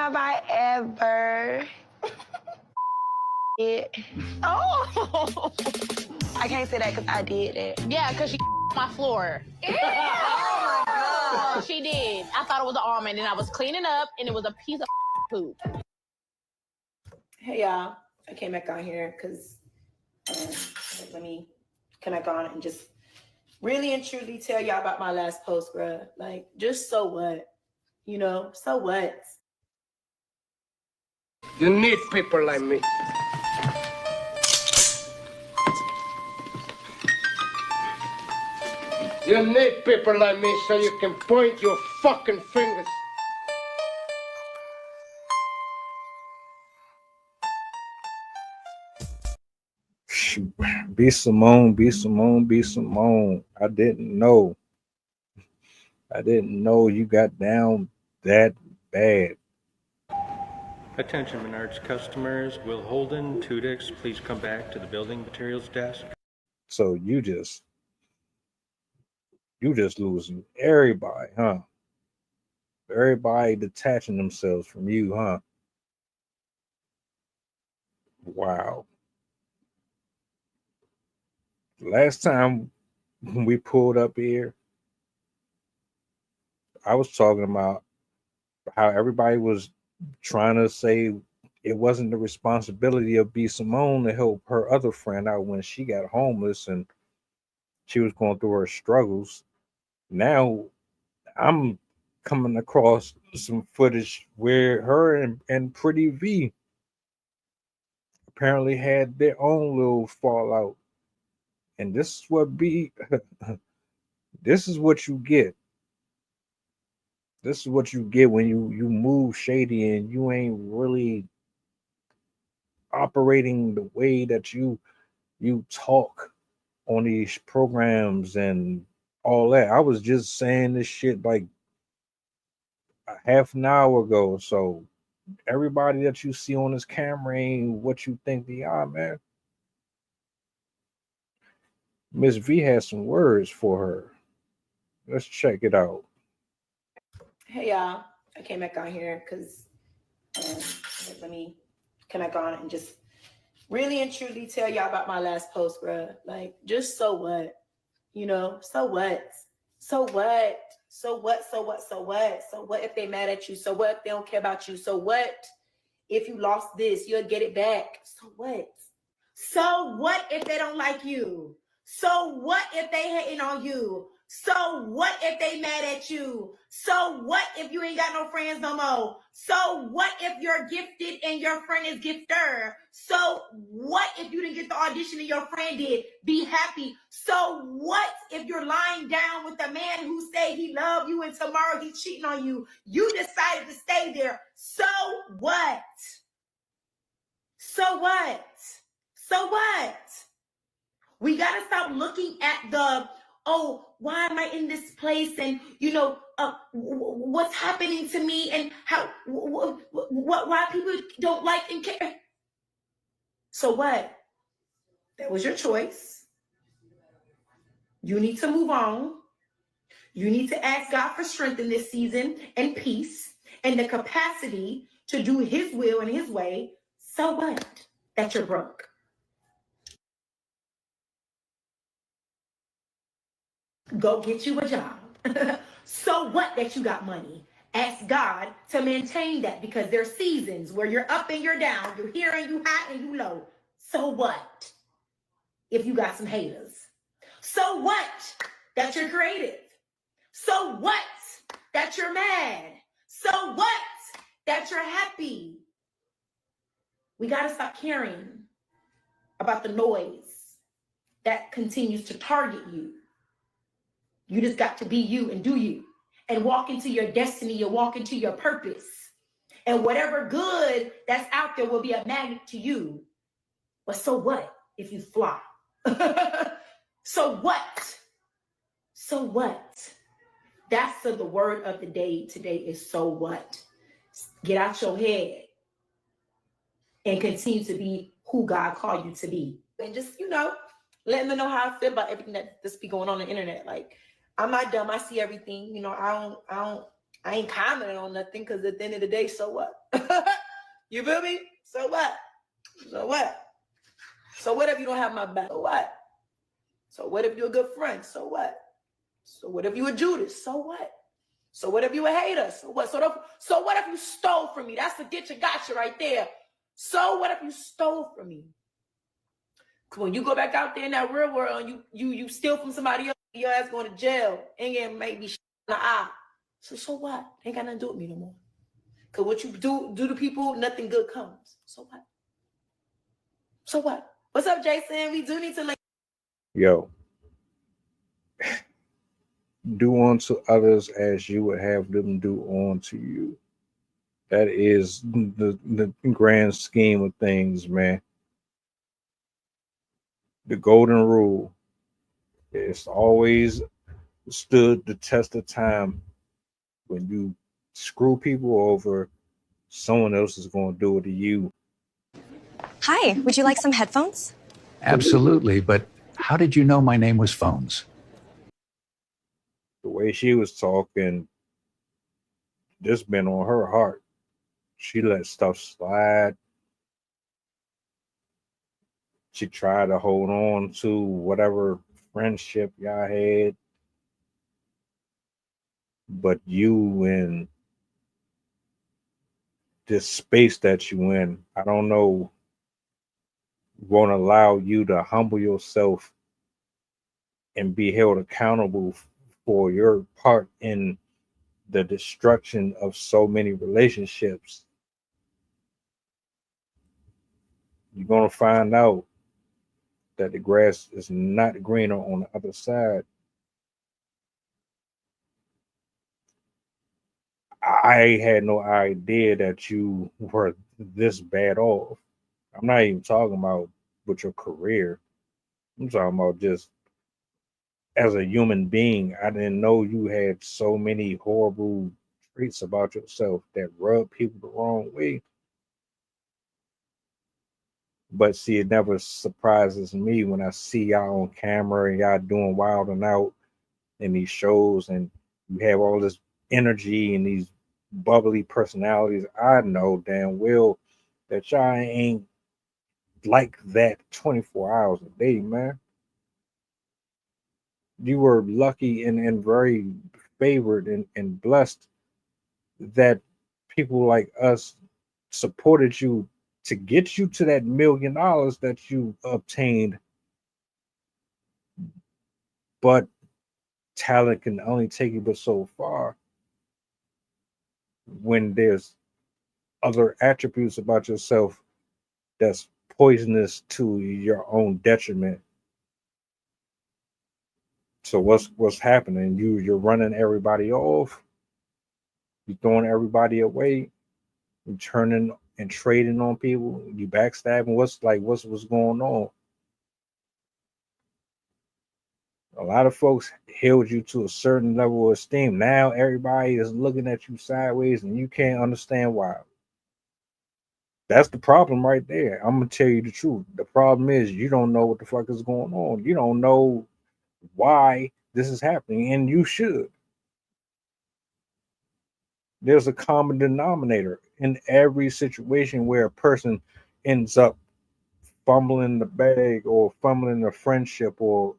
Have I ever Oh, I can't say that because I did that. Yeah, because she my floor. Oh my God. She did. I thought it was an almond, and I was cleaning up, and it was a piece of poop. Hey, y'all. I came back on here because let me come back on and just really and truly tell y'all about my last post, bruh. Like, just so what? You know, so what? You need people like me. You need people like me so you can point your fucking fingers. Shoot. Be Simone, be Simone, be Simone. I didn't know. I didn't know you got down that bad. Attention Menards customers, Will Holden, Tudix, please come back to the building materials desk. So you just losing everybody, huh? Everybody detaching themselves from you, huh? Wow. Last time we pulled up here, I was talking about how everybody was trying to say it wasn't the responsibility of B Simone to help her other friend out when she got homeless and she was going through her struggles. Now I'm coming across some footage where her and Pretty V apparently had their own little fallout. And this is what be this is what you get. This is what you get when you move shady and you ain't really operating the way that you talk on these programs and all that. I was just saying this shit like a half an hour ago. So everybody that you see on this camera ain't what you think they are, man. Miss V has some words for her. Let's check it out. Hey, y'all. I came back on here because let me come back on and just really and truly tell y'all about my last post, bruh. Like, just so what? You know, so what? So what? So what? So what? So what? So what if they mad at you? So what if they don't care about you? So what if you lost this? You'll get it back. So what? So what if they don't like you? So what if they hating on you? So what if they mad at you? So what if you ain't got no friends no more? So what if you're gifted and your friend is gifter? So what if you didn't get the audition and your friend did? Be happy. So what if you're lying down with a man who said he loved you and tomorrow he's cheating on you? You decided to stay there. So what? So what? So what? We got to stop looking at why am I in this place? And, what's happening to me and how, why people don't like and care. So what? That was your choice. You need to move on. You need to ask God for strength in this season and peace and the capacity to do his will and his way. So what? That you're broke. Go get you a job. So what that you got money? Ask God to maintain that because there's seasons where you're up and you're down, you're here and you high and you low. So what if you got some haters? So what that you're creative? So what that you're mad? So what that you're happy? We got to stop caring about the noise that continues to target you. You just got to be you and do you and walk into your destiny and walk into your purpose. And whatever good that's out there will be a magnet to you. But so what if you flop? So what? So what? That's the word of the day today is so what? Get out your head and continue to be who God called you to be. And just, let me know how I feel about everything that's be going on the internet. Like, I'm not dumb. I see everything. I I ain't commenting on nothing because at the end of the day, so what? You feel me? So what? So what? So what if you don't have my back? So what? So what if you're a good friend? So what? So what if you a Judas? So what? So what if you a hater? So what? So what if you stole from me? That's the get you gotcha right there. So what if you stole from me? When you go back out there in that real world and you steal from somebody else, your ass going to jail and you make me in the eye. So what? Ain't got nothing to do with me no more. Cause what you do to people, nothing good comes. So what? So what? What's up, Jason? We do need to Yo, do unto others as you would have them do unto you. That is the grand scheme of things, man. The golden rule. It's always stood the test of time. When you screw people over, someone else is going to do it to you. Hi, would you like some headphones? Absolutely, but how did you know my name was Phones? The way she was talking, this been on her heart. She let stuff slide. She tried to hold on to whatever friendship y'all had. But you in this space that you in, I don't know, won't allow you to humble yourself and be held accountable for your part in the destruction of so many relationships. You're going to find out that the grass is not greener on the other side. I had no idea that you were this bad off. I'm not even talking about with your career. I'm talking about just as a human being. I didn't know you had so many horrible traits about yourself that rub people the wrong way. But see, it never surprises me when I see y'all on camera and y'all doing wild and out in these shows and you have all this energy and these bubbly personalities. I know damn well that y'all ain't like that 24 hours a day, man. You were lucky and very favored and blessed that people like us supported you to get you to that $1 million that you obtained. But talent can only take you but so far when there's other attributes about yourself that's poisonous to your own detriment. So what's happening? You're running everybody off, you're throwing everybody away, you turning and trading on people, you backstabbing. What's going on? A lot of folks held you to a certain level of esteem. Now everybody is looking at you sideways and you can't understand why. That's the problem right there. I'm gonna tell you the truth. The problem is you don't know what the fuck is going on. You don't know why this is happening, and you should. There's a common denominator in every situation where a person ends up fumbling the bag or fumbling a friendship or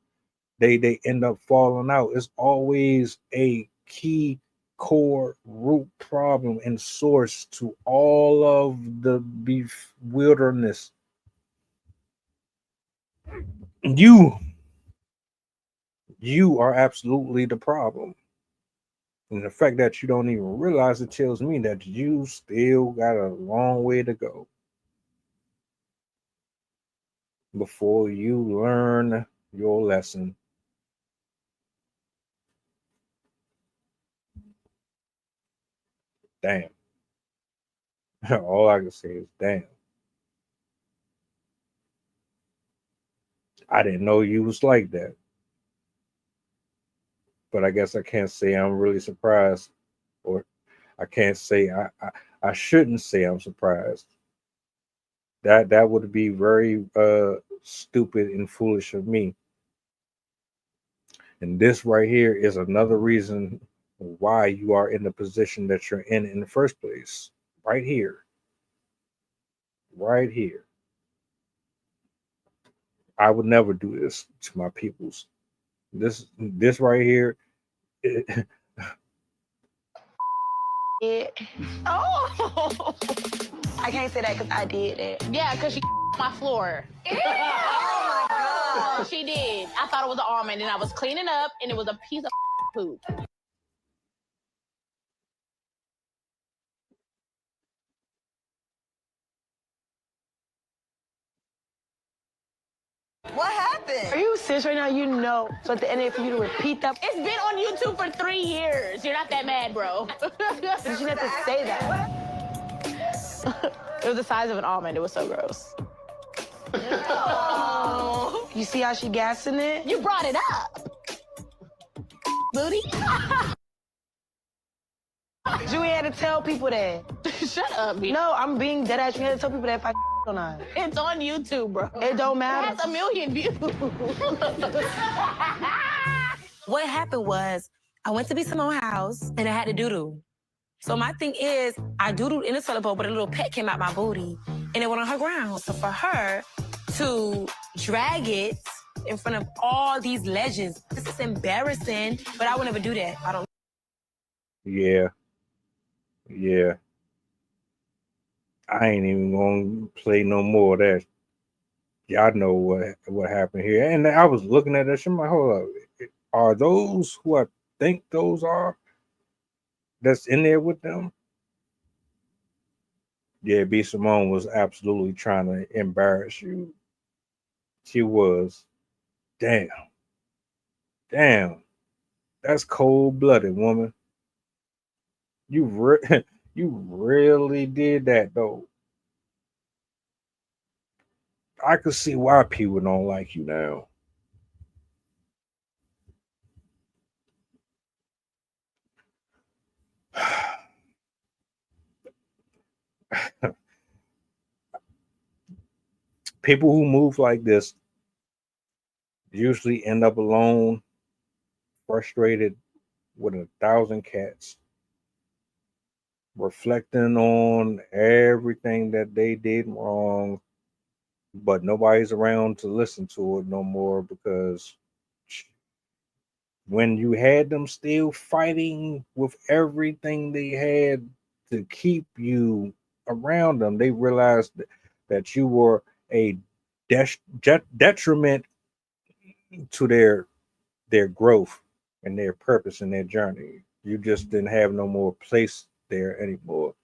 they end up falling out. It's always a key core root problem and source to all of the beef wilderness. You are absolutely the problem. And the fact that you don't even realize it tells me that you still got a long way to go before you learn your lesson. Damn. All I can say is damn. I didn't know you was like that. But I guess I can't say I'm really surprised, or I can't say I shouldn't say I'm surprised. That would be very stupid and foolish of me. And this right here is another reason why you are in the position that you're in the first place. Right here. Right here. I would never do this to my peoples. This right here. Oh, I can't say that because I did that. Yeah, because she my floor. Oh my God. She did. I thought it was an almond, and I was cleaning up, and it was a piece of poop. What happened? Are you serious right now? You know. So at the end, for you to repeat that, It's been on YouTube for 3 years. You're not that mad, bro. did you have to say that? It was the size of an almond. It was so gross. Oh. You see how she gassing it? You brought it up. Booty. You ain't had to tell people that. Shut up, bitch. No, I'm being dead ass. You had to tell people that if I or not. It's on YouTube, bro. It don't It matter. has 1 million views. What happened was I went to B Simone's house and I had to doo-doo. So my thing is, I doodled in the toilet bowl, but a little pet came out my booty and it went on her ground. So for her to drag it in front of all these legends, this is embarrassing, but I would never do that. I don't. Yeah. Yeah. I ain't even gonna play no more of that. Y'all know what happened here. And I was looking at that shit. I'm like, hold up. Are those who I think those are that's in there with them? Yeah, B Simone was absolutely trying to embarrass you. She was. Damn. That's cold-blooded, woman. You really did that though. I could see why people don't like you now. People who move like this usually end up alone, frustrated, with 1,000 cats, reflecting on everything that they did wrong, but nobody's around to listen to it no more, because when you had them still fighting with everything they had to keep you around them, they realized that you were a detriment to their growth and their purpose and their journey. You just didn't have no more place there anymore.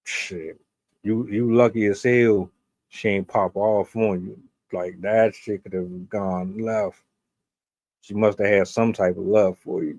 Shit, you lucky as hell she ain't pop off on you. Like, that shit could have gone left. She must have had some type of love for you.